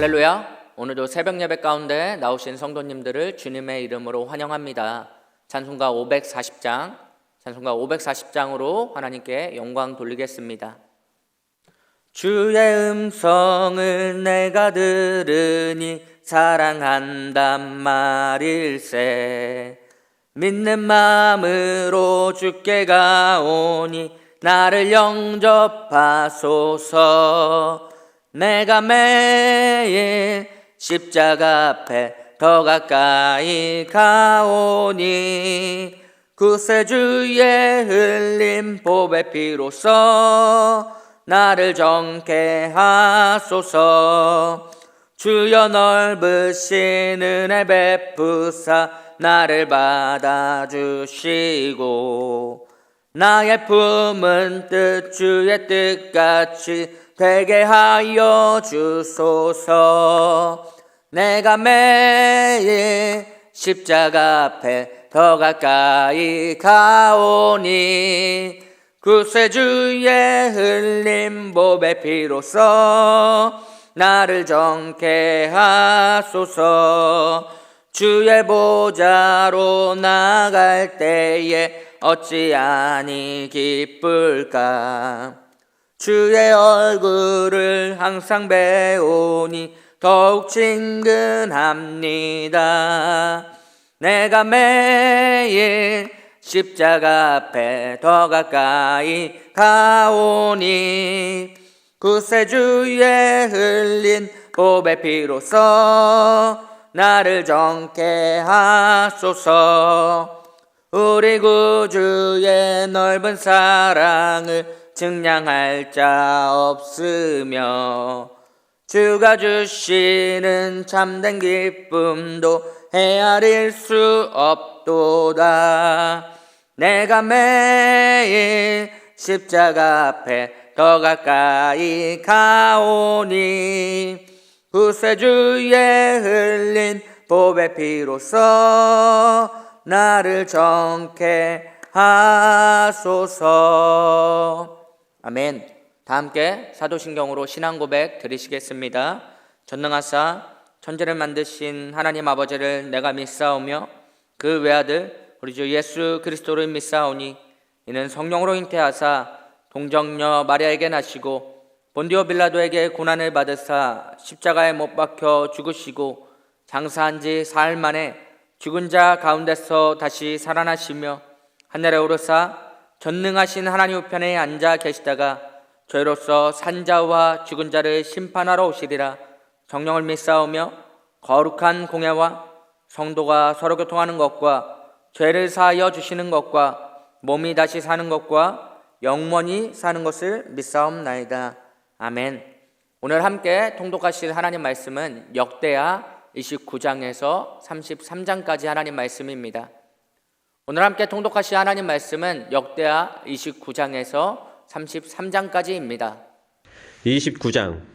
할렐루야! 오늘도 새벽 예배 가운데 나오신 성도님들을 주님의 이름으로 환영합니다. 찬송가 540장으로 하나님께 영광 돌리겠습니다. 주의 음성을 내가 들으니 사랑한단 말일세. 믿는 마음으로 주께 가오니 나를 영접하소서. 내가 매일 십자가 앞에 더 가까이 가오니 구세주의 흘린 보배 피로써 나를 정케 하소서. 주여 넓으신 은혜 베푸사 나를 받아주시고 나의 품은 뜻 주의 뜻같이 되게 하여 주소서. 내가 매일 십자가 앞에 더 가까이 가오니 구세주의 흘린 보배 피로써 나를 정케 하소서. 주의 보좌로 나갈 때에 어찌하니 기쁠까. 주의 얼굴을 항상 배우니 더욱 친근합니다. 내가 매일 십자가 앞에 더 가까이 가오니 구세주의 흘린 보배 피로써 나를 정케 하소서. 우리 구주의 넓은 사랑을 증량할 자 없으며 주가 주시는 참된 기쁨도 헤아릴 수 없도다. 내가 매일 십자가 앞에 더 가까이 가오니 구세주의 흘린 보배 피로써 나를 정케 하소서. 아멘. 다 함께 사도신경으로 신앙 고백 드리시겠습니다. 전능하사 천지를 만드신 하나님 아버지를 내가 믿사오며 그 외아들 우리 주 예수 그리스도를 믿사오니 이는 성령으로 잉태하사 동정녀 마리아에게 나시고 본디오 빌라도에게 고난을 받으사 십자가에 못 박혀 죽으시고 장사한 지 사흘 만에 죽은 자 가운데서 다시 살아나시며 하늘에 오르사 전능하신 하나님 우편에 앉아 계시다가 저희로서 산자와 죽은 자를 심판하러 오시리라. 성령을 믿사오며 거룩한 공예와 성도가 서로 교통하는 것과 죄를 사하여 주시는 것과 몸이 다시 사는 것과 영원히 사는 것을 믿사옵나이다. 아멘. 오늘 함께 통독하실 하나님 말씀은 역대하 29장에서 33장까지 하나님 말씀입니다. 오늘 함께 통독하실 하나님 말씀은 역대하 29장에서 33장까지입니다. 29장.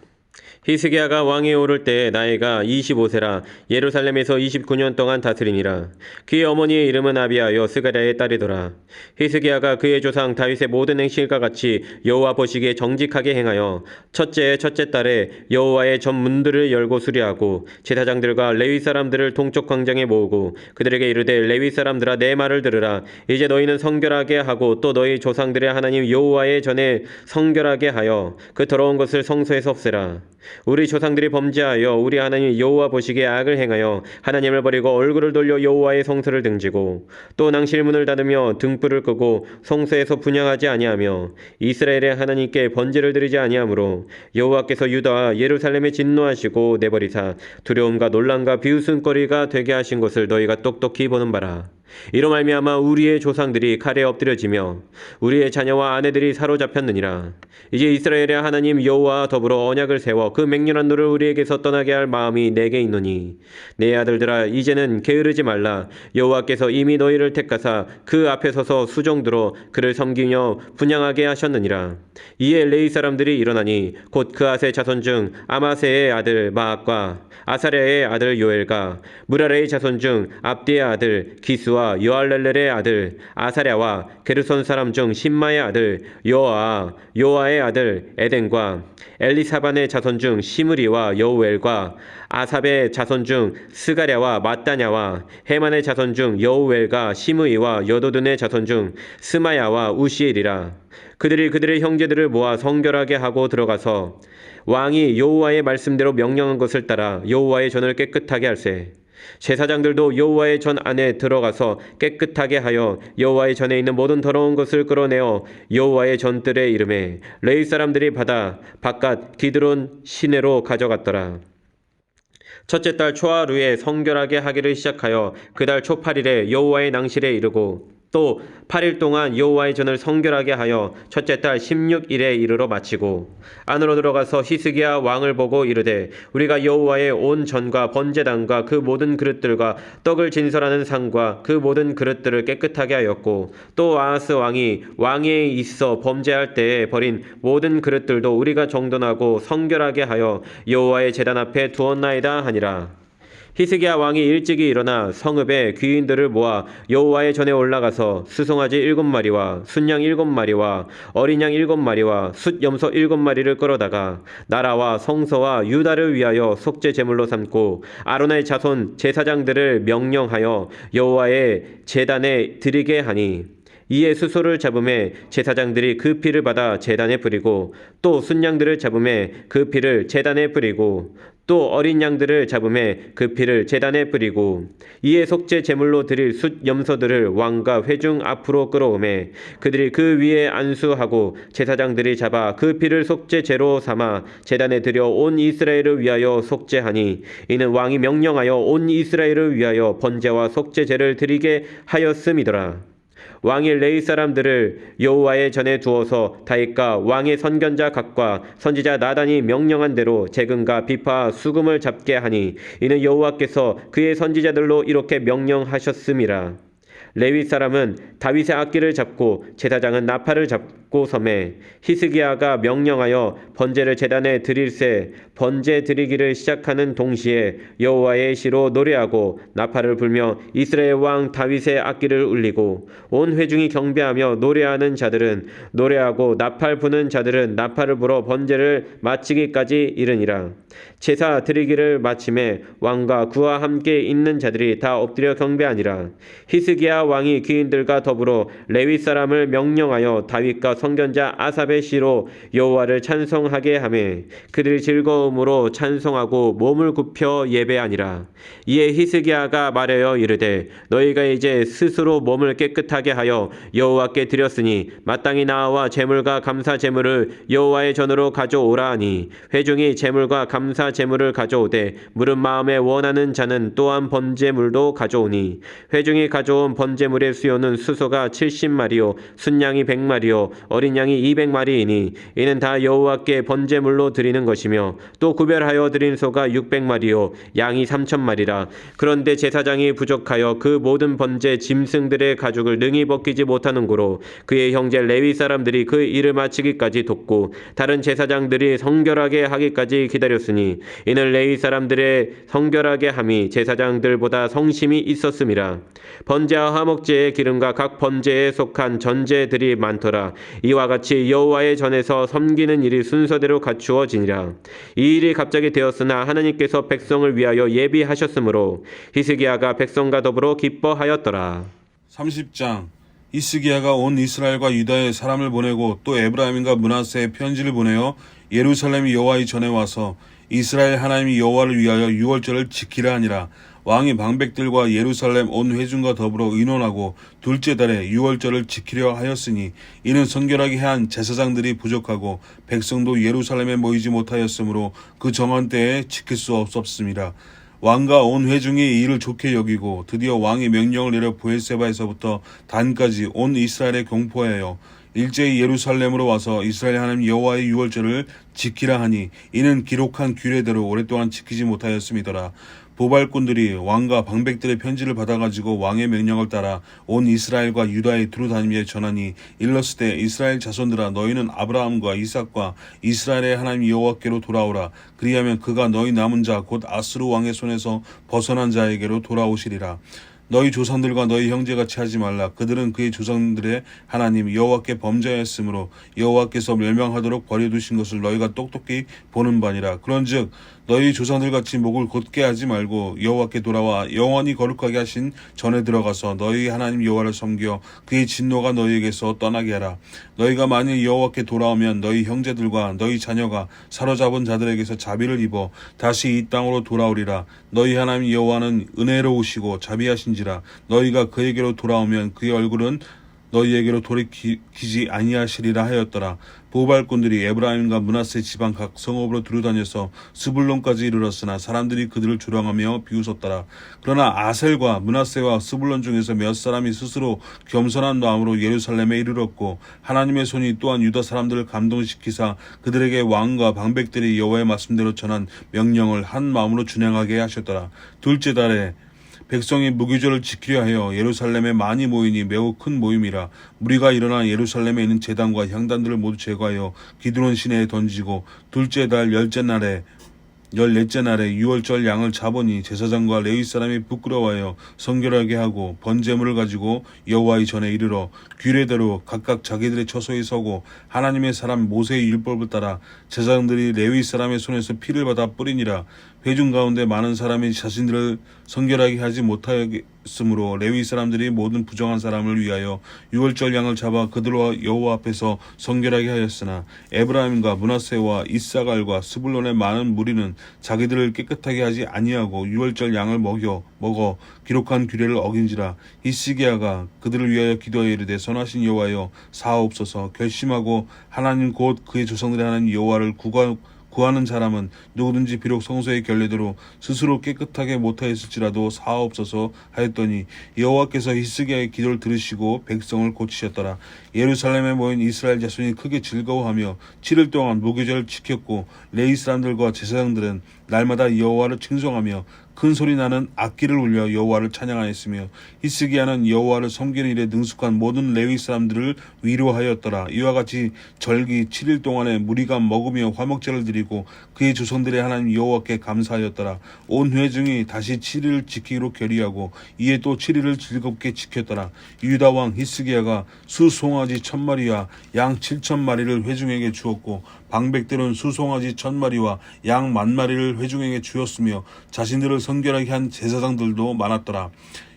히스기야가 왕위에 오를 때 나이가 25세라 예루살렘에서 29년 동안 다스리니라. 그의 어머니의 이름은 아비하여 스가랴의 딸이더라. 히스기야가 그의 조상 다윗의 모든 행실과 같이 여호와 보시기에 정직하게 행하여 첫째 달에 여호와의 전 문들을 열고 수리하고 제사장들과 레위 사람들을 동쪽 광장에 모으고 그들에게 이르되 레위 사람들아 내 말을 들으라. 이제 너희는 성결하게 하고 또 너희 조상들의 하나님 여호와의 전에 성결하게 하여 그 더러운 것을 성소에서 없애라. 우리 조상들이 범죄하여 우리 하나님 여호와 보시기에 악을 행하여 하나님을 버리고 얼굴을 돌려 여호와의 성소를 등지고 또 낭실문을 닫으며 등불을 끄고 성소에서 분향하지 아니하며 이스라엘의 하나님께 번제를 드리지 아니하므로 여호와께서 유다와 예루살렘에 진노하시고 내버리사 두려움과 놀람과 비웃음거리가 되게 하신 것을 너희가 똑똑히 보는 바라. 이로 말미암아 우리의 조상들이 칼에 엎드려지며 우리의 자녀와 아내들이 사로잡혔느니라. 이제 이스라엘의 하나님 여호와와 더불어 언약을 세워 그 맹렬한 노를 우리에게서 떠나게 할 마음이 내게 있노니 내 아들들아 이제는 게으르지 말라. 여호와께서 이미 너희를 택하사 그 앞에 서서 수종들어 그를 섬기며 분향하게 하셨느니라. 이에 레위 사람들이 일어나니 곧 그앗의 자손 중 아마세의 아들 마악과 아사랴의 아들 요엘과 무라레의 자손 중 압디의 아들 기스와 아스와 여알렐렐의 아들 아사랴와 게르손 사람 중 신마의 아들 요아의 아들 에덴과 엘리사반의 자손 중 시므리와 여우엘과 아삽의 자손 중 스가랴와 마따냐와 헤만의 자손 중 여우엘과 시므이와 여도둔의 자손 중 스마야와 우시엘이라. 그들이 그들의 형제들을 모아 성결하게 하고 들어가서 왕이 여호와의 말씀대로 명령한 것을 따라 여호와의 전을 깨끗하게 할세. 제사장들도 여호와의 전 안에 들어가서 깨끗하게 하여 여호와의 전에 있는 모든 더러운 것을 끌어내어 여호와의 전들의 이름에 레위 사람들이 받아 바깥 기드론 시내로 가져갔더라. 첫째 달 초하루에 성결하게 하기를 시작하여 그 달 초 8일에 여호와의 낭실에 이르고 또 8일 동안 여호와의 전을 성결하게 하여 첫째 달 16일에 이르러 마치고 안으로 들어가서 히스기야 왕을 보고 이르되 우리가 여호와의 온 전과 번제단과 그 모든 그릇들과 떡을 진설하는 상과 그 모든 그릇들을 깨끗하게 하였고 또 아하스 왕이 왕위에 있어 범죄할 때에 버린 모든 그릇들도 우리가 정돈하고 성결하게 하여 여호와의 제단 앞에 두었나이다 하니라. 히스기야 왕이 일찍이 일어나 성읍의 귀인들을 모아 여호와의 전에 올라가서 수송아지 7마리와 순양 7마리와 어린 양 7마리와 숫염소 7마리를 끌어다가 나라와 성소와 유다를 위하여 속죄 제물로 삼고 아론의 자손 제사장들을 명령하여 여호와의 제단에 드리게 하니 이에 수소를 잡음에 제사장들이 그 피를 받아 제단에 뿌리고 또 순양들을 잡음에 그 피를 제단에 뿌리고 또 어린 양들을 잡음에 그 피를 제단에 뿌리고 이에 속죄 제물로 드릴 숫 염소들을 왕과 회중 앞으로 끌어오매 그들이 그 위에 안수하고 제사장들이 잡아 그 피를 속죄제로 삼아 제단에 드려 온 이스라엘을 위하여 속죄하니 이는 왕이 명령하여 온 이스라엘을 위하여 번제와 속죄제를 드리게 하였음이더라. 왕이 레위 사람들을 여호와의 전에 두어서 다윗과 왕의 선견자 각과 선지자 나단이 명령한 대로 재금과 비파와 수금을 잡게 하니 이는 여호와께서 그의 선지자들로 이렇게 명령하셨음이라. 레위 사람은 다윗의 악기를 잡고 제사장은 나팔을 잡고 섬에 히스기야가 명령하여 번제를 제단에 드릴새 번제 드리기를 시작하는 동시에 여호와의 시로 노래하고 나팔을 불며 이스라엘 왕 다윗의 악기를 울리고 온 회중이 경배하며 노래하는 자들은 노래하고 나팔 부는 자들은 나팔을 불어 번제를 마치기까지 이르니라. 제사 드리기를 마침에 왕과 그와 함께 있는 자들이 다 엎드려 경배하니라. 히스기야 왕이 귀인들과 더불어 레위 사람을 명령하여 다윗과 선견자 아삽의 시로 여호와를 찬송하게 하매 그들이 즐거움으로 찬송하고 몸을 굽혀 예배하니라. 이에 히스기야가 말하여 이르되 너희가 이제 스스로 몸을 깨끗하게 하여 여호와께 드렸으니 마땅히 나와 제물과 감사 제물을 여호와의 전으로 가져오라 하니 회중이 제물과 감사 제물을 가져오되 물은 마음에 원하는 자는 또한 번제물도 가져오니 회중이 가져온 번제물의 수요는 수소가 70마리요 순양이 100마리요 어린 양이 200마리이니 이는 다 여호와께 번제물로 드리는 것이며 또 구별하여 드린 소가 600마리요 양이 3,000마리라. 그런데 제사장이 부족하여 그 모든 번제 짐승들의 가죽을 능히 벗기지 못하는 고로 그의 형제 레위 사람들이 그 일을 마치기까지 돕고 다른 제사장들이 성결하게 하기까지 기다렸으니 이는 레위 사람들의 성결하게 함이 제사장들보다 성심이 있었음이라. 번제와 화목제의 기름과 각 번제에 속한 전제들이 많더라. 이와 같이 여호와의 전에서 섬기는 일이 순서대로 갖추어지니라. 이 일이 갑자기 되었으나 하나님께서 백성을 위하여 예비하셨으므로 히스기야가 백성과 더불어 기뻐하였더라. 30장 히스기야가 온 이스라엘과 유다에 사람을 보내고 또 에브라임과 므낫세에 편지를 보내어 예루살렘 여호와의 전에 와서 이스라엘 하나님 여호와를 위하여 유월절을 지키라 하니라. 왕이 방백들과 예루살렘 온 회중과 더불어 의논하고 둘째 달에 유월절을 지키려 하였으니 이는 성결하게 한 제사장들이 부족하고 백성도 예루살렘에 모이지 못하였으므로 그 정한 때에 지킬 수 없었습니다. 왕과 온 회중이 이 일을 좋게 여기고 드디어 왕이 명령을 내려 브엘세바에서부터 단까지 온 이스라엘에 공포하여 일제히 예루살렘으로 와서 이스라엘 하나님 여호와의 유월절을 지키라 하니 이는 기록한 규례대로 오랫동안 지키지 못하였음이더라. 보발꾼들이 왕과 방백들의 편지를 받아가지고 왕의 명령을 따라 온 이스라엘과 유다에 두루 다니며 전하니 일렀을 때 이스라엘 자손들아 너희는 아브라함과 이삭과 이스라엘의 하나님 여호와께로 돌아오라. 그리하면 그가 너희 남은 자 곧 아스루 왕의 손에서 벗어난 자에게로 돌아오시리라. 너희 조상들과 너희 형제같이 하지 말라. 그들은 그의 조상들의 하나님 여호와께 범죄하였으므로 여호와께서 멸망하도록 버려두신 것을 너희가 똑똑히 보는 바니라. 그런즉 너희 조상들같이 목을 곧게 하지 말고 여호와께 돌아와 영원히 거룩하게 하신 전에 들어가서 너희 하나님 여호와를 섬겨 그의 진노가 너희에게서 떠나게 하라. 너희가 만일 여호와께 돌아오면 너희 형제들과 너희 자녀가 사로잡은 자들에게서 자비를 입어 다시 이 땅으로 돌아오리라. 너희 하나님 여호와는 은혜로우시고 자비하신지라. 너희가 그에게로 돌아오면 그의 얼굴은 너희에게로 돌이키지 아니하시리라 하였더라. 보발꾼들이 에브라임과 므낫세 지방 각 성읍으로 두루다녀서 스불론까지 이르렀으나 사람들이 그들을 조롱하며 비웃었더라. 그러나 아셀과 므낫세와 스불론 중에서 몇 사람이 스스로 겸손한 마음으로 예루살렘에 이르렀고 하나님의 손이 또한 유다 사람들을 감동시키사 그들에게 왕과 방백들이 여호와의 말씀대로 전한 명령을 한 마음으로 준행하게 하셨더라. 둘째 달에 백성이 무교절을 지키려 하여 예루살렘에 많이 모이니 매우 큰 모임이라. 무리가 일어나 예루살렘에 있는 제단과 향단들을 모두 제거하여 기드론 시내에 던지고 둘째 달 열넷째 날에 유월절 양을 잡으니 제사장과 레위 사람이 부끄러워하여 성결하게 하고 번제물을 가지고 여호와의 전에 이르러 규례대로 각각 자기들의 처소에 서고 하나님의 사람 모세의 율법을 따라 제사장들이 레위 사람의 손에서 피를 받아 뿌리니라. 회중 가운데 많은 사람이 자신들을 성결하게 하지 못하였으므로 레위 사람들이 모든 부정한 사람을 위하여 유월절 양을 잡아 그들과 여호와 앞에서 성결하게 하였으나 에브라임과 므낫세와 이사갈과 스불론의 많은 무리는 자기들을 깨끗하게 하지 아니하고 유월절 양을 먹어 기록한 규례를 어긴지라. 히스기야가 그들을 위하여 기도하여 이르되 선하신 여호와여 사하옵소서. 결심하고 하나님 곧 그의 조상들의 하나님 여호와를 구하는 사람은 누구든지 비록 성소의 결례대로 스스로 깨끗하게 못하였을지라도 사하옵소서 하였더니 여호와께서 히스기야의 기도를 들으시고 백성을 고치셨더라. 예루살렘에 모인 이스라엘 자손이 크게 즐거워하며 7일 동안 무교절을 지켰고 레위 사람들과 제사장들은 날마다 여호와를 칭송하며 큰 소리 나는 악기를 울려 여호와를 찬양하였으며 히스기야는 여호와를 섬기는 일에 능숙한 모든 레위 사람들을 위로하였더라. 이와 같이 절기 7일 동안에 무리가 먹으며 화목제를 드리고 그의 조상들의 하나님 여호와께 감사하였더라. 온 회중이 다시 7일을 지키기로 결의하고 이에 또 7일을 즐겁게 지켰더라. 유다 왕 히스기야가 수 송아지 1000마리와 양 7000마리를 회중에게 주었고 방백들은 수 송아지 1000마리와 양 10,000마리를 회중에게 주었으며 자신들을 성결하게 한 제사장들도 많았더라.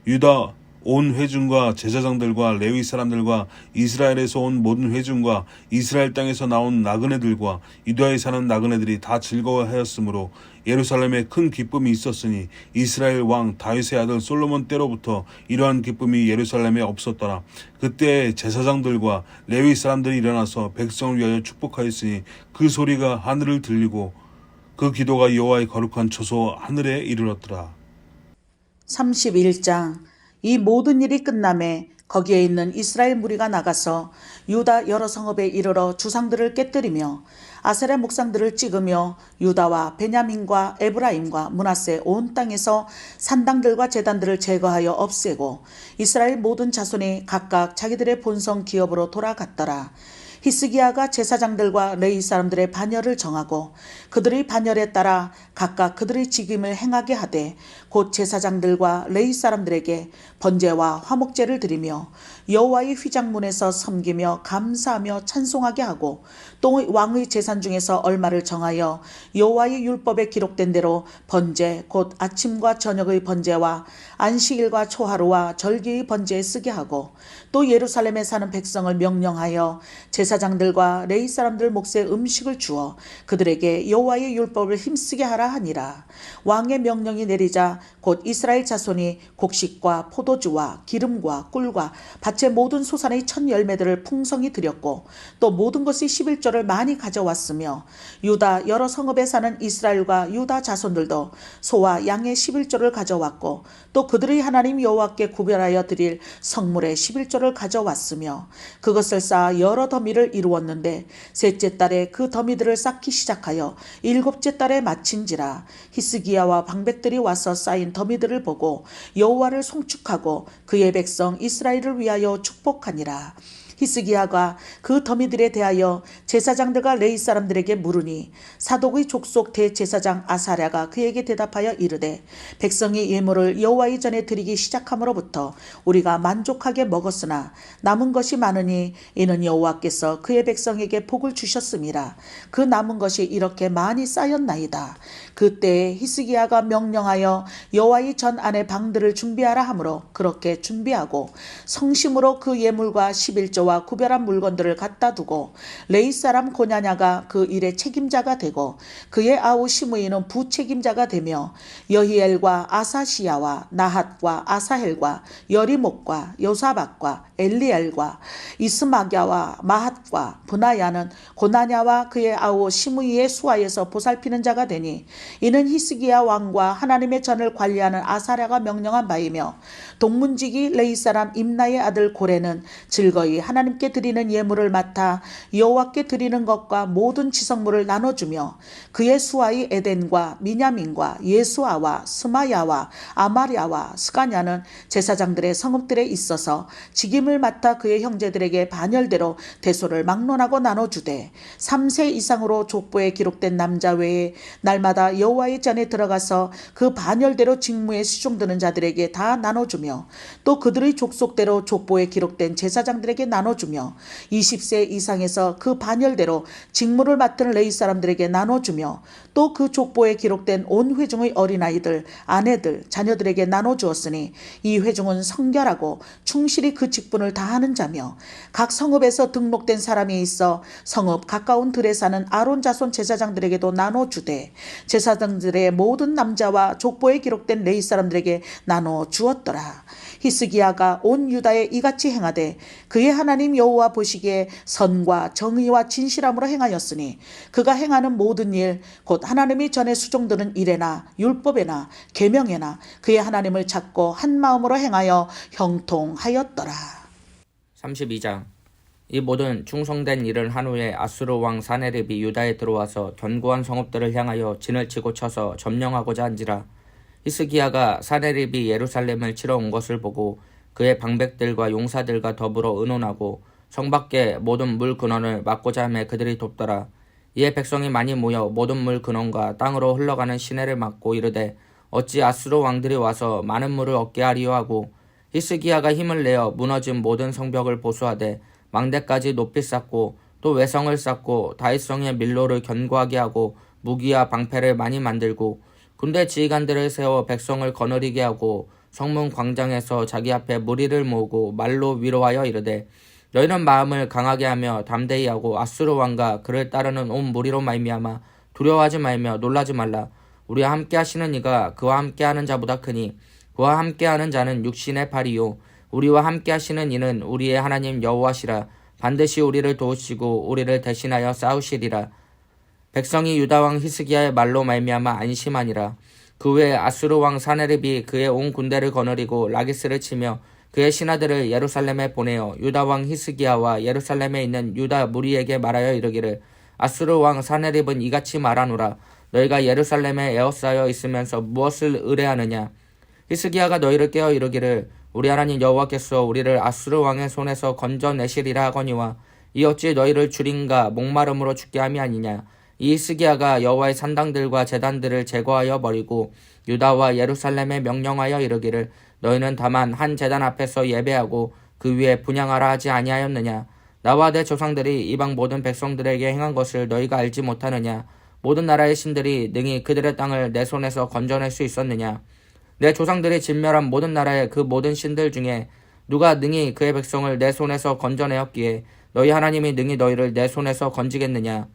유다 온 회중과 제사장들과 레위 사람들과 이스라엘에서 온 모든 회중과 이스라엘 땅에서 나온 나그네들과 유다에 사는 나그네들이 다 즐거워하였으므로 예루살렘에 큰 기쁨이 있었으니 이스라엘 왕 다윗의 아들 솔로몬 때로부터 이러한 기쁨이 예루살렘에 없었더라. 그때 제사장들과 레위 사람들이 일어나서 백성을 위하여 축복하였으니 그 소리가 하늘을 들리고 그 기도가 여호와의 거룩한 처소 하늘에 이르렀더라. 31장. 이 모든 일이 끝남에 거기에 있는 이스라엘 무리가 나가서 유다 여러 성읍에 이르러 주상들을 깨뜨리며 아세라 목상들을 찍으며 유다와 베냐민과 에브라임과 므낫세 온 땅에서 산당들과 제단들을 제거하여 없애고 이스라엘 모든 자손이 각각 자기들의 본성 기업으로 돌아갔더라. 히스기야가 제사장들과 레위 사람들의 반열을 정하고 그들의 반열에 따라 각각 그들의 직임을 행하게 하되 곧 제사장들과 레위 사람들에게 번제와 화목제를 드리며 여호와의 휘장문에서 섬기며 감사하며 찬송하게 하고 또 왕의 재산 중에서 얼마를 정하여 여호와의 율법에 기록된 대로 번제 곧 아침과 저녁의 번제와 안식일과 초하루와 절기의 번제에 쓰게 하고 또 예루살렘에 사는 백성을 명령하여 제사장들과 레위 사람들 몫에 음식을 주어 그들에게 여호와의 율법을 힘쓰게 하라 하니라. 왕의 명령이 내리자 곧 이스라엘 자손이 곡식과 포도주와 기름과 꿀과 밭의 모든 소산의 첫 열매들을 풍성히 드렸고 또 모든 것이 11조를 많이 가져왔으며 유다 여러 성읍에 사는 이스라엘과 유다 자손들도 소와 양의 11조를 가져왔고 또 그들의 하나님 여호와께 구별하여 드릴 성물의 11조를 가져왔으며 그것을 쌓아 여러 더미를 이루었는데 셋째 달에 그 더미들을 쌓기 시작하여 일곱째 달에 마친지라. 히스기야와 방백들이 와서 쌓인 더미들을 보고 여호와를 송축하고 그의 백성 이스라엘을 위하여 축복하니라. 히스기야가 그 더미들에 대하여 제사장들과 레위 사람들에게 물으니 사독의 족속 대제사장 아사랴가 그에게 대답하여 이르되 백성이 예물을 여호와의 전에 드리기 시작함으로부터 우리가 만족하게 먹었으나 남은 것이 많으니 이는 여호와께서 그의 백성에게 복을 주셨음이라. 그 남은 것이 이렇게 많이 쌓였나이다. 그때에 히스기야가 명령하여 여호와의 전 안에 방들을 준비하라 하므로 그렇게 준비하고 성심으로 그 예물과 11조와 구별한 물건들을 갖다 두고 레위 사람 고냐냐가 그 일의 책임자가 되고 그의 아우 시므이는 부책임자가 되며 여히엘과 아사시야와 나핫과 아사헬과 여리목과 요사박과 엘리엘과 이스마갸와 마핫과 브나야는 고나냐와 그의 아우 시므이의 수하에서 보살피는 자가 되니 이는 히스기야 왕과 하나님의 전을 관리하는 아사랴가 명령한 바이며 동문지기 레위 사람 임나의 아들 고레는 즐거이 하나님께 드리는 예물을 맡아 여호와께 드리는 것과 모든 지성물을 나눠주며 그의 수하의 에덴과 미냐민과 예수아와 스마야와 아마랴와 스가냐는 제사장들의 성읍들에 있어서 직임을 맡아 그의 형제들에게 반열대로 대소를 막론하고 나눠주되 3세 이상으로 족보에 기록된 남자 외에 날마다 여호와의 전에 들어가서 그 반열대로 직무에 수종드는 자들에게 다 나눠주며 또 그들의 족속대로 족보에 기록된 제사장들에게 나눠주며 20세 이상에서 그 반열대로 직무를 맡은 레위 사람들에게 나눠주며 또 그 족보에 기록된 온 회중의 어린아이들, 아내들, 자녀들에게 나눠주었으니 이 회중은 성결하고 충실히 그 직분을 다하는 자며 각 성읍에서 등록된 사람이 있어 성읍 가까운 들에 사는 아론 자손 제사장들에게도 나눠주되 제사장들의 모든 남자와 족보에 기록된 레위 사람들에게 나눠주었더라. 히스기야가 온 유다에 이같이 행하되 그의 하나님 여호와 보시기에 선과 정의와 진실함으로 행하였으니 그가 행하는 모든 일 곧 하나님이 전에 수종드는 일에나 율법에나 계명에나 그의 하나님을 찾고 한 마음으로 행하여 형통하였더라. 32장. 이 모든 충성된 일을 한 후에 아수르 왕 사네립이 유다에 들어와서 견고한 성읍들을 향하여 진을 치고 쳐서 점령하고자 한지라. 히스기야가 사네립이 예루살렘을 치러 온 것을 보고 그의 방백들과 용사들과 더불어 의논하고 성 밖에 모든 물 근원을 막고자 하며 그들이 돕더라. 이에 백성이 많이 모여 모든 물 근원과 땅으로 흘러가는 시내를 막고 이르되 어찌 아수르 왕들이 와서 많은 물을 얻게 하리요 하고 히스기야가 힘을 내어 무너진 모든 성벽을 보수하되 망대까지 높이 쌓고 또 외성을 쌓고 다윗성의 밀로를 견고하게 하고 무기와 방패를 많이 만들고 군대 지휘관들을 세워 백성을 거느리게 하고 성문 광장에서 자기 앞에 무리를 모으고 말로 위로하여 이르되 너희는 마음을 강하게 하며 담대히 하고 아수르 왕과 그를 따르는 온 무리로 말미암아 두려워하지 말며 놀라지 말라. 우리와 함께 하시는 이가 그와 함께 하는 자보다 크니 그와 함께 하는 자는 육신의 팔이요 우리와 함께 하시는 이는 우리의 하나님 여호와시라. 반드시 우리를 도우시고 우리를 대신하여 싸우시리라. 백성이 유다왕 히스기야의 말로 말미암아 안심하니라. 그 후에 아수르 왕 사네립이 그의 온 군대를 거느리고 라기스를 치며 그의 신하들을 예루살렘에 보내어 유다왕 히스기야와 예루살렘에 있는 유다 무리에게 말하여 이르기를 아수르 왕 사네립은 이같이 말하노라. 너희가 예루살렘에 에워싸여 있으면서 무엇을 의뢰하느냐. 히스기야가 너희를 깨어 이르기를 우리 하나님 여호와께서 우리를 아수르 왕의 손에서 건져내시리라 하거니와 이 어찌 너희를 줄인가 목마름으로 죽게 함이 아니냐. 이 히스기야가 여호와의 산당들과 제단들을 제거하여 버리고 유다와 예루살렘에 명령하여 이르기를 너희는 다만 한 제단 앞에서 예배하고 그 위에 분향하라 하지 아니하였느냐. 나와 내 조상들이 이방 모든 백성들에게 행한 것을 너희가 알지 못하느냐. 모든 나라의 신들이 능히 그들의 땅을 내 손에서 건져낼 수 있었느냐. 내 조상들이 진멸한 모든 나라의 그 모든 신들 중에 누가 능히 그의 백성을 내 손에서 건져내었기에 너희 하나님이 능히 너희를 내 손에서 건지겠느냐.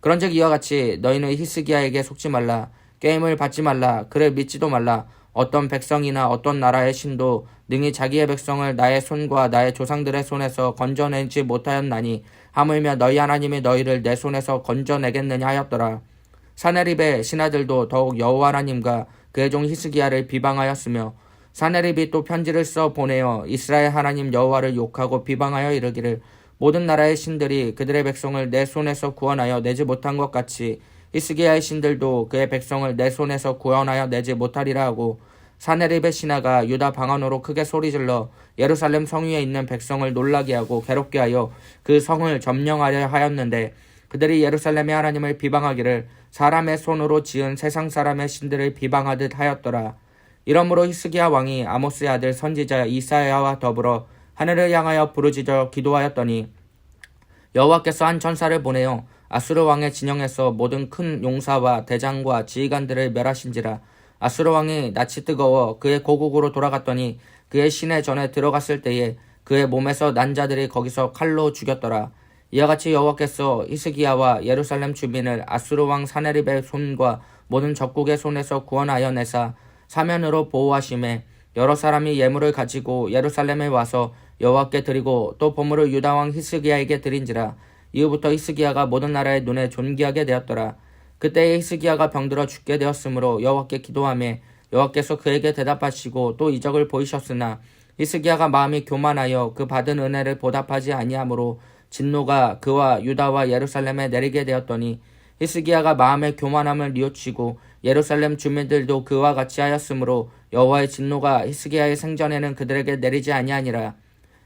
그런즉 이와 같이 너희는 히스기야에게 속지 말라. 게임을 받지 말라. 그를 믿지도 말라. 어떤 백성이나 어떤 나라의 신도 능히 자기의 백성을 나의 손과 나의 조상들의 손에서 건져내지 못하였나니 하물며 너희 하나님이 너희를 내 손에서 건져내겠느냐 하였더라. 사네립의 신하들도 더욱 여호와 하나님과 그의 종 히스기야를 비방하였으며 사네립이 또 편지를 써 보내어 이스라엘 하나님 여호와를 욕하고 비방하여 이르기를 모든 나라의 신들이 그들의 백성을 내 손에서 구원하여 내지 못한 것 같이 히스기야의 신들도 그의 백성을 내 손에서 구원하여 내지 못하리라 하고 사네립의 신하가 유다 방언으로 크게 소리질러 예루살렘 성 위에 있는 백성을 놀라게 하고 괴롭게 하여 그 성을 점령하려 하였는데 그들이 예루살렘의 하나님을 비방하기를 사람의 손으로 지은 세상 사람의 신들을 비방하듯 하였더라. 이러므로 히스기야 왕이 아모스의 아들 선지자 이사야와 더불어 하늘을 향하여 부르짖어 기도하였더니 여호와께서 한 천사를 보내어 아수르 왕의 진영에서 모든 큰 용사와 대장과 지휘관들을 멸하신지라. 아수르 왕이 낯이 뜨거워 그의 고국으로 돌아갔더니 그의 시내 전에 들어갔을 때에 그의 몸에서 난 자들이 거기서 칼로 죽였더라. 이와 같이 여호와께서 히스기야와 예루살렘 주민을 아수르 왕 사네립의 손과 모든 적국의 손에서 구원하여 내사 사면으로 보호하심에 여러 사람이 예물을 가지고 예루살렘에 와서 여호와께 드리고 또 보물을 유다 왕 히스기야에게 드린지라. 이후부터 히스기야가 모든 나라의 눈에 존귀하게 되었더라. 그때에 히스기야가 병들어 죽게 되었으므로 여호와께 기도하며 여호와께서 그에게 대답하시고 또 이적을 보이셨으나 히스기야가 마음이 교만하여 그 받은 은혜를 보답하지 아니하므로 진노가 그와 유다와 예루살렘에 내리게 되었더니 히스기야가 마음의 교만함을 뉘우치고 예루살렘 주민들도 그와 같이 하였으므로 여호와의 진노가 히스기야의 생전에는 그들에게 내리지 아니하니라.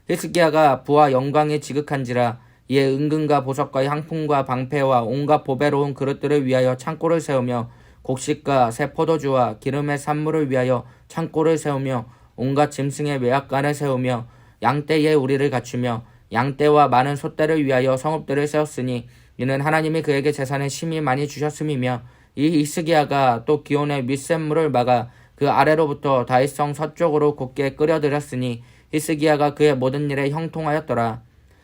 히스기야가 부와 영광이 지극한지라. 이에 은금과 보석과 향품과 방패와 온갖 보배로운 그릇들을 위하여 창고를 세우며 곡식과 새 포도주와 기름의 산물을 위하여 창고를 세우며 온갖 짐승의 외압간을 세우며 양떼에 우리를 갖추며 양떼와 많은 소떼를 위하여 성읍들을 세웠으니 이는 하나님이 그에게 재산을 심히 많이 주셨음이며 이 히스기야가 또 기온의 윗샘물을 막아 그 아래로부터 다윗성 서쪽으로 곧게 끌어들였으니 히스기야가 그의 모든 일에 형통하였더라.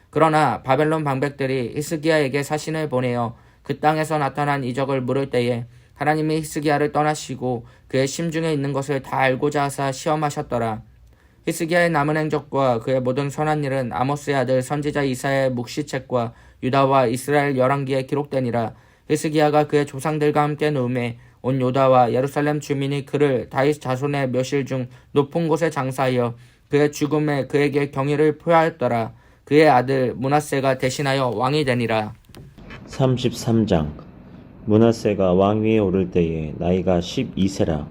그러나 바벨론 방백들이 히스기야에게 사신을 보내어 그 땅에서 나타난 이적을 물을 때에 하나님이 히스기야를 떠나시고 그의 심중에 있는 것을 다 알고자 하사 시험하셨더라. 히스기야의 남은 행적과 그의 모든 선한 일은 아모스의 아들 선지자 이사야의 묵시책과 유다와 이스라엘 열왕기에 기록되니라. 히스기야가 그의 조상들과 함께 누움에 온 유다와 예루살렘 주민이 그를 다윗 자손의 묘실 중 높은 곳에 장사하여 그의 죽음에 그에게 경의를 표하였더라. 그의 아들 므낫세가 대신하여 왕이 되니라. 33장 므낫세가 왕위에 오를 때에 나이가 12세라.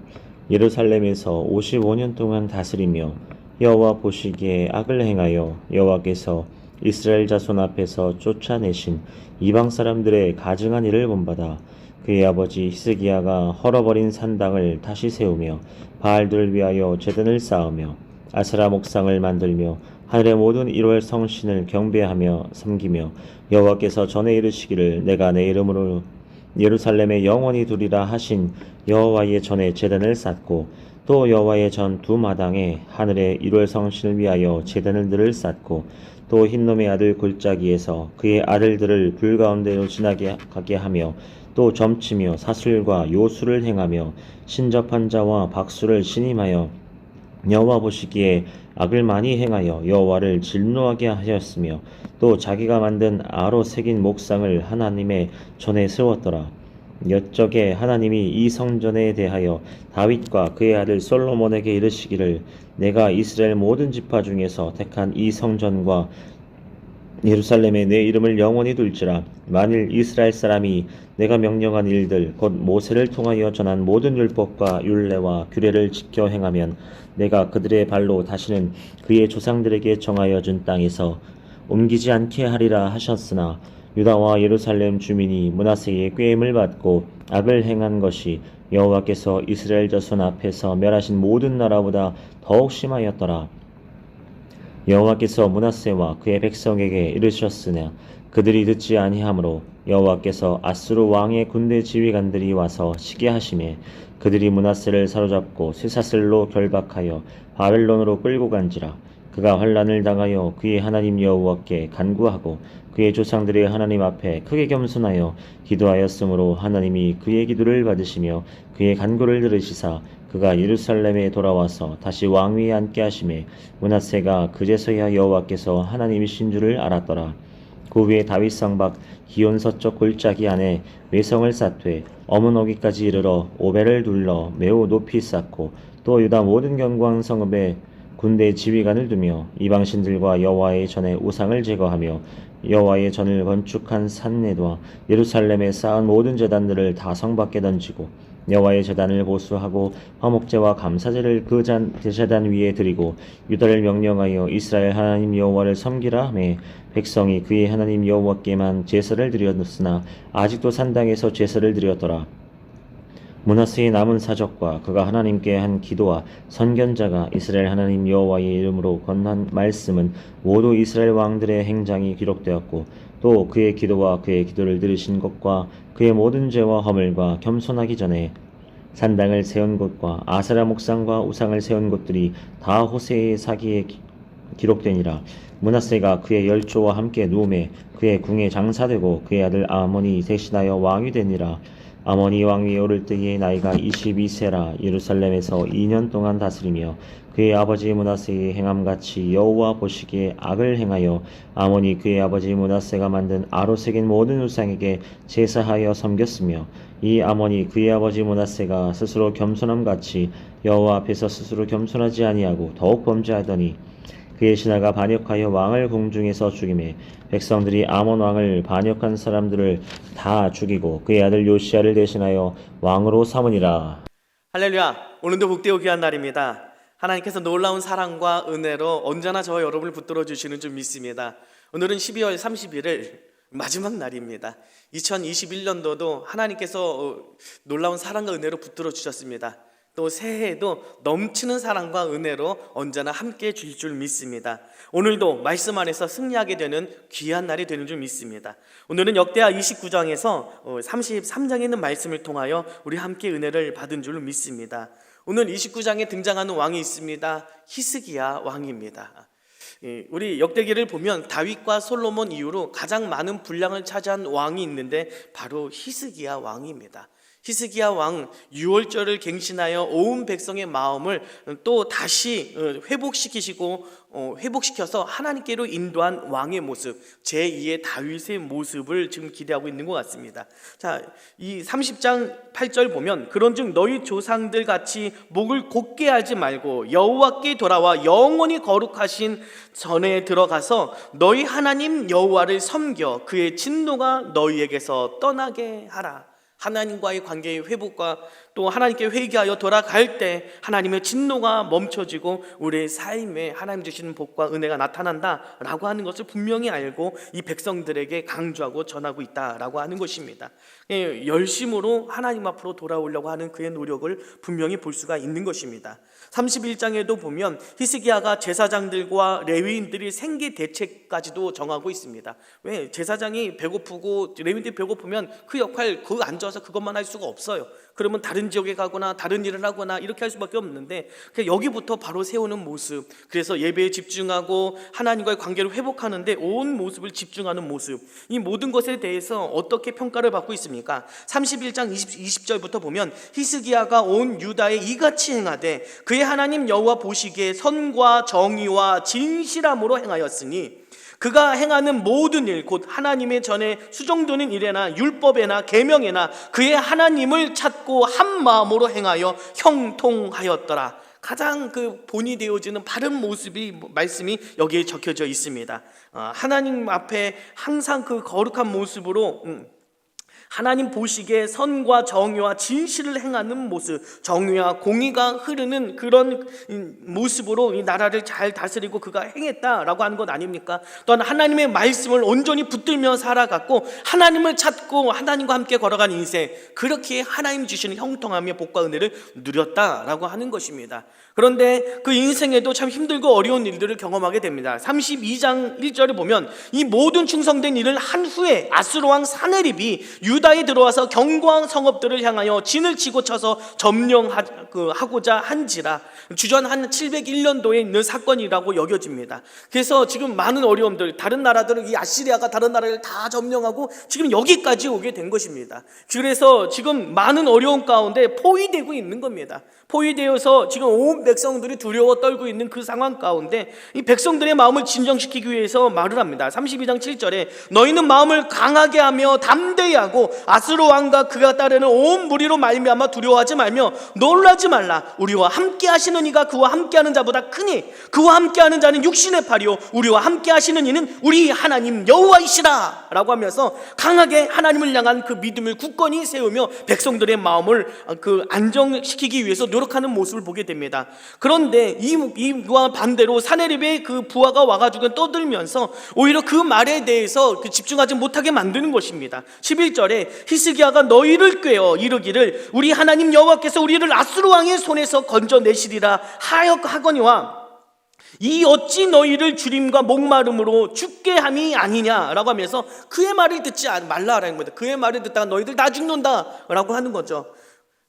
예루살렘에서 55년 동안 다스리며 여호와 보시기에 악을 행하여 여호와께서 이스라엘 자손 앞에서 쫓아내신 이방 사람들의 가증한 일을 본받아 그의 아버지 히스기야가 헐어버린 산당을 다시 세우며 바알들을 위하여 제단을 쌓으며 아세라 목상을 만들며 하늘의 모든 1월 성신을 경배하며 섬기며 여호와께서 전에 이르시기를 내가 내 이름으로 예루살렘에 영원히 두리라 하신 여호와의 전에 제단을 쌓고 또 여호와의 전 두 마당에 하늘의 1월 성신을 위하여 제단을 늘 쌓고 또 흰놈의 아들 골짜기에서 그의 아들들을 불 가운데로 지나게 가게 하며 또 점치며 사슬과 요술을 행하며 신접한 자와 박수를 신임하여 여호와 보시기에 악을 많이 행하여 여호와를 진노하게 하였으며 또 자기가 만든 아로 새긴 목상을 하나님의 전에 세웠더라. 옛적에 하나님이 이 성전에 대하여 다윗과 그의 아들 솔로몬에게 이르시기를 내가 이스라엘 모든 지파 중에서 택한 이 성전과 예루살렘에 내 이름을 영원히 둘지라. 만일 이스라엘 사람이 내가 명령한 일들 곧 모세를 통하여 전한 모든 율법과 율례와 규례를 지켜 행하면 내가 그들의 발로 다시는 그의 조상들에게 정하여 준 땅에서 옮기지 않게 하리라 하셨으나 유다와 예루살렘 주민이 므낫세의 꾀임을 받고 악을 행한 것이 여호와께서 이스라엘 자손 앞에서 멸하신 모든 나라보다 더욱 심하였더라. 여호와께서 므낫세와 그의 백성에게 이르셨으나 그들이 듣지 아니하므로 여호와께서 아수르 왕의 군대 지휘관들이 와서 시기하심에 그들이 므낫세를 사로잡고 쇠사슬로 결박하여 바벨론으로 끌고 간지라. 그가 환난을 당하여 그의 하나님 여호와께 간구하고 그의 조상들의 하나님 앞에 크게 겸손하여 기도하였으므로 하나님이 그의 기도를 받으시며 그의 간구를 들으시사 그가 예루살렘에 돌아와서 다시 왕위에 앉게 하심에 므낫세가 그제서야 여호와께서 하나님이신 줄을 알았더라. 그 후에 다윗성 밖 기온 서쪽 골짜기 안에 외성을 쌓되 어문어기까지 이르러 오벨을 둘러 매우 높이 쌓고 또 유다 모든 견고한 성읍에 군대 지휘관을 두며 이방신들과 여호와의 전에 우상을 제거하며 여호와의 전을 건축한 산내와 예루살렘에 쌓은 모든 제단들을 다 성 밖에 던지고 여호와의 제단을 보수하고 화목제와 감사제를 그 제단 위에 드리고 유다를 명령하여 이스라엘 하나님 여호와를 섬기라 하매 백성이 그의 하나님 여호와께만 제사를 드렸으나 아직도 산당에서 제사를 드렸더라. 므낫세의 남은 사적과 그가 하나님께 한 기도와 선견자가 이스라엘 하나님 여호와의 이름으로 건한 말씀은 모두 이스라엘 왕들의 행장이 기록되었고 또 그의 기도와 그의 기도를 들으신 것과 그의 모든 죄와 허물과 겸손하기 전에 산당을 세운 곳과 아세라 목상과 우상을 세운 곳들이 다 호세의 사기에 기록되니라. 므낫세가 그의 열조와 함께 누움에 그의 궁에 장사되고 그의 아들 아몬이 대신하여 왕이 되니라. 아몬이 왕위에 오를 때의 나이가 22세라 예루살렘에서 2년 동안 다스리며 그의 아버지 므낫세의 행함같이 여호와 보시기에 악을 행하여 아몬이 그의 아버지 므낫세가 만든 아로 새긴 모든 우상에게 제사하여 섬겼으며 이 아몬이 그의 아버지 므낫세가 스스로 겸손함같이 여호와 앞에서 스스로 겸손하지 아니하고 더욱 범죄하더니 그의 신하가 반역하여 왕을 궁중에서 죽이매 백성들이 아몬 왕을 반역한 사람들을 다 죽이고 그의 아들 요시야를 대신하여 왕으로 삼으니라. 할렐루야. 오늘도 복되고 귀한 날입니다. 하나님께서 놀라운 사랑과 은혜로 언제나 저와 여러분을 붙들어 주시는 줄 믿습니다. 오늘은 12월 31일 마지막 날입니다. 2021년도도 하나님께서 놀라운 사랑과 은혜로 붙들어 주셨습니다. 또 새해에도 넘치는 사랑과 은혜로 언제나 함께해 주실 줄 믿습니다. 오늘도 말씀 안에서 승리하게 되는 귀한 날이 되는 줄 믿습니다. 오늘은 역대하 29장에서 33장에 있는 말씀을 통하여 우리 함께 은혜를 받은 줄 믿습니다. 오늘 29장에 등장하는 왕이 있습니다. 히스기야 왕입니다. 우리 역대기를 보면 다윗과 솔로몬 이후로 가장 많은 분량을 차지한 왕이 있는데 바로 히스기야 왕입니다. 히스기야 왕 유월절을 갱신하여 온 백성의 마음을 또 다시 회복시켜서 하나님께로 인도한 왕의 모습, 제2의 다윗의 모습을 지금 기대하고 있는 것 같습니다. 자, 이 30장 8절 보면 그런즉 너희 조상들 같이 목을 곧게 하지 말고 여호와께 돌아와 영원히 거룩하신 전에 들어가서 너희 하나님 여호와를 섬겨 그의 진노가 너희에게서 떠나게 하라. 하나님과의 관계의 회복과 또 하나님께 회개하여 돌아갈 때 하나님의 진노가 멈춰지고 우리의 삶에 하나님 주시는 복과 은혜가 나타난다라고 하는 것을 분명히 알고 이 백성들에게 강조하고 전하고 있다라고 하는 것입니다. 열심으로 하나님 앞으로 돌아오려고 하는 그의 노력을 분명히 볼 수가 있는 것입니다. 31장에도 보면 히스기야가 제사장들과 레위인들이 생계 대책까지도 정하고 있습니다. 왜? 제사장이 배고프고 레위인들이 배고프면 그 역할 거기 앉아서 그것만 할 수가 없어요. 그러면 다른 지역에 가거나 다른 일을 하거나 이렇게 할 수밖에 없는데 여기부터 바로 세우는 모습, 그래서 예배에 집중하고 하나님과의 관계를 회복하는데 온 모습을 집중하는 모습, 이 모든 것에 대해서 어떻게 평가를 받고 있습니까? 31장 20절부터 보면 히스기야가 온 유다에 이같이 행하되 그의 하나님 여호와 보시기에 선과 정의와 진실함으로 행하였으니 그가 행하는 모든 일 곧 하나님의 전에 수종되는 일에나 율법에나 계명에나 그의 하나님을 찾고 한 마음으로 행하여 형통하였더라. 가장 그 본이 되어지는 바른 말씀이 여기에 적혀져 있습니다. 하나님 앞에 항상 그 거룩한 모습으로 하나님 보시기에 선과 정의와 진실을 행하는 모습, 정의와 공의가 흐르는 그런 모습으로 이 나라를 잘 다스리고 그가 행했다라고 하는 것 아닙니까? 또한 하나님의 말씀을 온전히 붙들며 살아갔고 하나님을 찾고 하나님과 함께 걸어간 인생, 그렇게 하나님 주시는 형통하며 복과 은혜를 누렸다라고 하는 것입니다. 그런데 그 인생에도 참 힘들고 어려운 일들을 경험하게 됩니다. 32장 1절을 보면 이 모든 충성된 일을 한 후에 아수르 왕 사네립이 유다에 들어와서 견고한 성읍들을 향하여 진을 치고 쳐서 점령하고자 한지라 주전 한 701년도에 있는 사건이라고 여겨집니다. 그래서 지금 많은 어려움들, 다른 나라들은 이 아시리아가 다른 나라를 다 점령하고 지금 여기까지 오게 된 것입니다. 그래서 지금 많은 어려움 가운데 포위되고 있는 겁니다. 포위되어서 지금 온 백성들이 두려워 떨고 있는 그 상황 가운데 이 백성들의 마음을 진정시키기 위해서 말을 합니다. 32장 7절에 너희는 마음을 강하게 하며 담대히 하고 아수르 왕과 그가 따르는 온 무리로 말미암아 두려워하지 말며 놀라지 말라. 우리와 함께 하시는 이가 그와 함께하는 자보다 크니 그와 함께하는 자는 육신의 팔이요 우리와 함께 하시는 이는 우리 하나님 여호와이시라 라고 하면서 강하게 하나님을 향한 그 믿음을 굳건히 세우며 백성들의 마음을 그 안정시키기 위해서 노력하는 모습을 보게 됩니다. 그런데 이와 반대로 사네립의 그 부하가 와가지고 떠들면서 오히려 그 말에 대해서 집중하지 못하게 만드는 것입니다. 11절에 히스기야가 너희를 꾀어 이르기를 우리 하나님 여호와께서 우리를 아수르 왕의 손에서 건져내시리라 하거니와 이 어찌 너희를 주림과 목마름으로 죽게 함이 아니냐라고 하면서 그의 말을 듣지 말라라는 겁니다. 그의 말을 듣다가 너희들 다 죽는다라고 하는 거죠.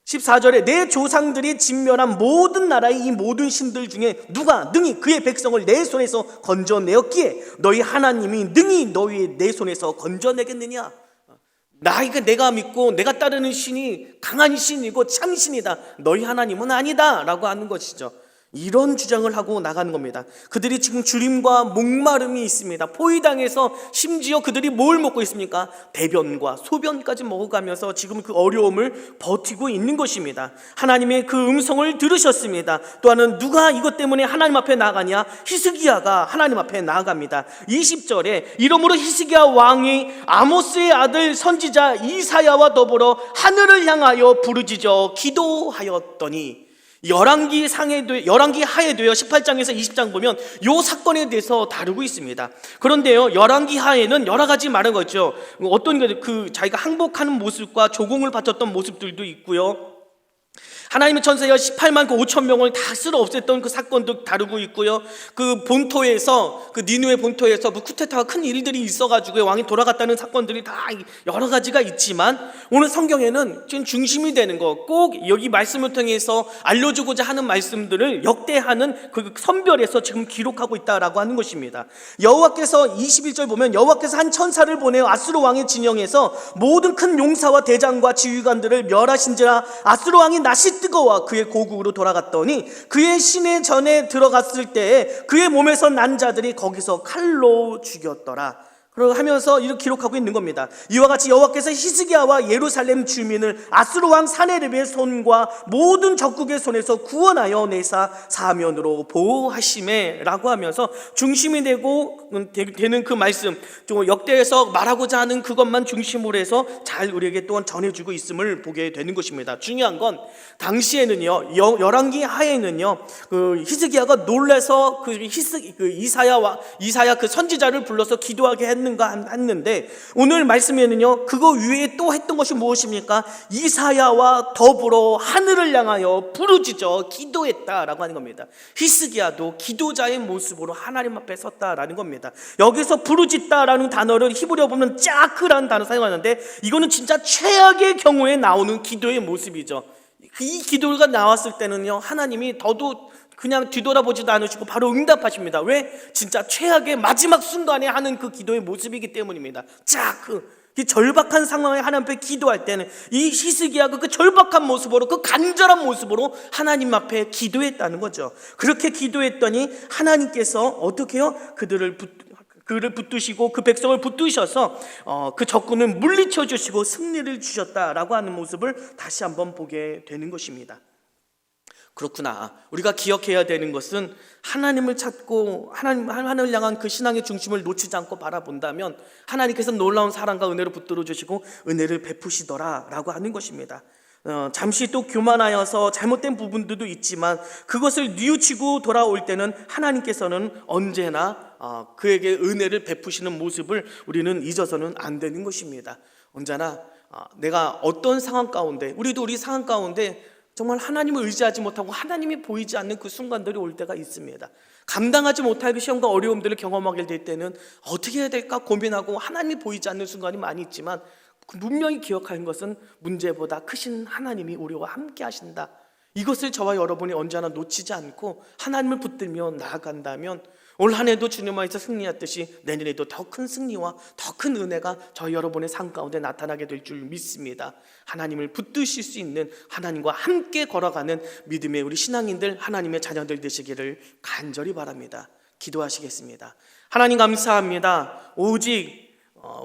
14절에 내 조상들이 진멸한 모든 나라의 이 모든 신들 중에 누가 능히 그의 백성을 내 손에서 건져내었기에 너희 하나님이 능히 너희 내 손에서 건져내겠느냐. 내가 믿고 내가 따르는 신이 강한 신이고 참 신이다. 너희 하나님은 아니다 라고 하는 것이죠. 이런 주장을 하고 나가는 겁니다. 그들이 지금 주림과 목마름이 있습니다. 포위당해서 심지어 그들이 뭘 먹고 있습니까? 대변과 소변까지 먹어가면서 지금 그 어려움을 버티고 있는 것입니다. 하나님의 그 음성을 들으셨습니다. 또한은 누가 이것 때문에 하나님 앞에 나가냐? 히스기야가 하나님 앞에 나아갑니다. 20절에 이러므로 히스기야 왕이 아모스의 아들 선지자 이사야와 더불어 하늘을 향하여 부르짖어 기도하였더니 열왕기 하에 되어 18장에서 20장 보면 이 사건에 대해서 다루고 있습니다. 그런데요, 열왕기 하에는 여러 가지 말한 거죠. 어떤 자기가 항복하는 모습과 조공을 바쳤던 모습들도 있고요. 하나님의 천사가 18만 5천 명을 다 쓸어 없앴던 그 사건도 다루고 있고요. 그 본토에서 그 니느웨 본토에서 뭐 쿠데타가 큰 일들이 있어가지고 왕이 돌아갔다는 사건들이 다 여러 가지가 있지만 오늘 성경에는 지금 중심이 되는 거 꼭 여기 말씀을 통해서 알려주고자 하는 말씀들을 역대하는 그 선별에서 지금 기록하고 있다라고 하는 것입니다. 여호와께서 21절 보면 여호와께서 한 천사를 보내어 아수르 왕의 진영에서 모든 큰 용사와 대장과 지휘관들을 멸하신지라 아수르 왕이 낯이 뜨거워 그의 고국으로 돌아갔더니 그의 시내 전에 들어갔을 때에 그의 몸에서 난 자들이 거기서 칼로 죽였더라. 그러고 하면서 이렇게 기록하고 있는 겁니다. 이와 같이 여호와께서 히스기야와 예루살렘 주민을 아수르 왕 사네립의 손과 모든 적국의 손에서 구원하여 내사 사면으로 보호하시매라고 하면서 중심이 되는 그 말씀, 좀 역대에서 말하고자 하는 그것만 중심으로 해서 잘 우리에게 또한 전해주고 있음을 보게 되는 것입니다. 중요한 건 당시에는요, 열왕기 하에는요, 그 히스기야가 놀라서 이사야 그 선지자를 불러서 기도하게 했는데 오늘 말씀에는요 그거 위에 또 했던 것이 무엇입니까? 이사야와 더불어 하늘을 향하여 부르짖어 기도했다라고 하는 겁니다. 히스기야도 기도자의 모습으로 하나님 앞에 섰다라는 겁니다. 여기서 부르짖다라는 단어를 히브리어 보면 짜크라는 단어 사용하는데 이거는 진짜 최악의 경우에 나오는 기도의 모습이죠. 이 기도가 나왔을 때는요 하나님이 더도 그냥 뒤돌아보지도 않으시고 바로 응답하십니다. 왜? 진짜 최악의 마지막 순간에 하는 그 기도의 모습이기 때문입니다. 이 절박한 상황에 하나님 앞에 기도할 때는 이 히스기야가 그 절박한 모습으로 그 간절한 모습으로 하나님 앞에 기도했다는 거죠. 그렇게 기도했더니 하나님께서 어떻게 해요? 그를 붙드시고 그 백성을 붙드셔서 그 적군을 물리쳐 주시고 승리를 주셨다라고 하는 모습을 다시 한번 보게 되는 것입니다. 그렇구나. 우리가 기억해야 되는 것은 하나님을 찾고 하나님을 향한 그 신앙의 중심을 놓치지 않고 바라본다면 하나님께서 놀라운 사랑과 은혜로 붙들어 주시고 은혜를 베푸시더라 라고 하는 것입니다. 잠시 또 교만하여서 잘못된 부분들도 있지만 그것을 뉘우치고 돌아올 때는 하나님께서는 언제나 그에게 은혜를 베푸시는 모습을 우리는 잊어서는 안 되는 것입니다. 언제나 내가 어떤 상황 가운데 우리도 우리 상황 가운데 정말 하나님을 의지하지 못하고 하나님이 보이지 않는 그 순간들이 올 때가 있습니다. 감당하지 못할 그 시험과 어려움들을 경험하게 될 때는 어떻게 해야 될까 고민하고 하나님이 보이지 않는 순간이 많이 있지만 분명히 기억하는 것은 문제보다 크신 하나님이 우리와 함께 하신다. 이것을 저와 여러분이 언제나 놓치지 않고 하나님을 붙들며 나아간다면 올 한 해도 주님 안에서 승리했듯이 내년에도 더 큰 승리와 더 큰 은혜가 저 여러분의 삶 가운데 나타나게 될 줄 믿습니다. 하나님을 붙드실 수 있는 하나님과 함께 걸어가는 믿음의 우리 신앙인들 하나님의 자녀들 되시기를 간절히 바랍니다. 기도하시겠습니다. 하나님 감사합니다. 오직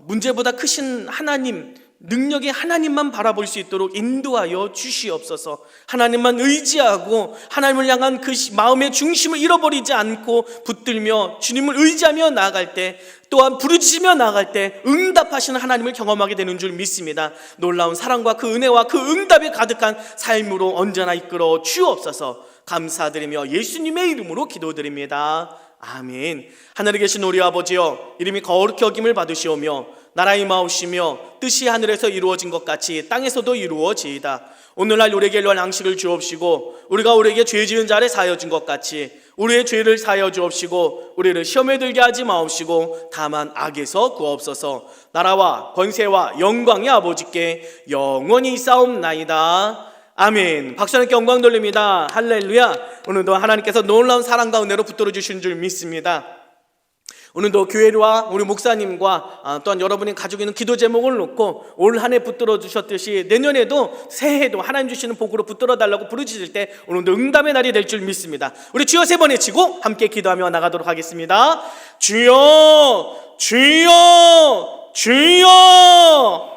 문제보다 크신 하나님 능력의 하나님만 바라볼 수 있도록 인도하여 주시옵소서. 하나님만 의지하고 하나님을 향한 그 마음의 중심을 잃어버리지 않고 붙들며 주님을 의지하며 나아갈 때, 또한 부르짖으며 나아갈 때 응답하시는 하나님을 경험하게 되는 줄 믿습니다. 놀라운 사랑과 그 은혜와 그 응답에 가득한 삶으로 언제나 이끌어 주옵소서. 감사드리며 예수님의 이름으로 기도드립니다. 아멘. 하늘에 계신 우리 아버지여, 이름이 거룩히 여김을 받으시오며 나라 임하옵시며 뜻이 하늘에서 이루어진 것 같이 땅에서도 이루어지이다. 오늘날 우리에게 일용할 양식을 주옵시고 우리가 우리에게 죄 지은 자를 사하여 준 것 같이 우리의 죄를 사하여 주옵시고 우리를 시험에 들게 하지 마옵시고 다만 악에서 구하옵소서. 나라와 권세와 영광의 아버지께 영원히 있사옵나이다. 아멘. 박수 함께 영광 돌립니다. 할렐루야. 오늘도 하나님께서 놀라운 사랑과 은혜로 붙들어 주신 줄 믿습니다. 오늘도 교회와 우리 목사님과 또한 여러분이 가지고 있는 기도 제목을 놓고 올 한 해 붙들어 주셨듯이 내년에도 새해에도 하나님 주시는 복으로 붙들어 달라고 부르짖을 때 오늘도 응답의 날이 될 줄 믿습니다. 우리 주여 세 번 외치고 함께 기도하며 나가도록 하겠습니다. 주여, 주여, 주여.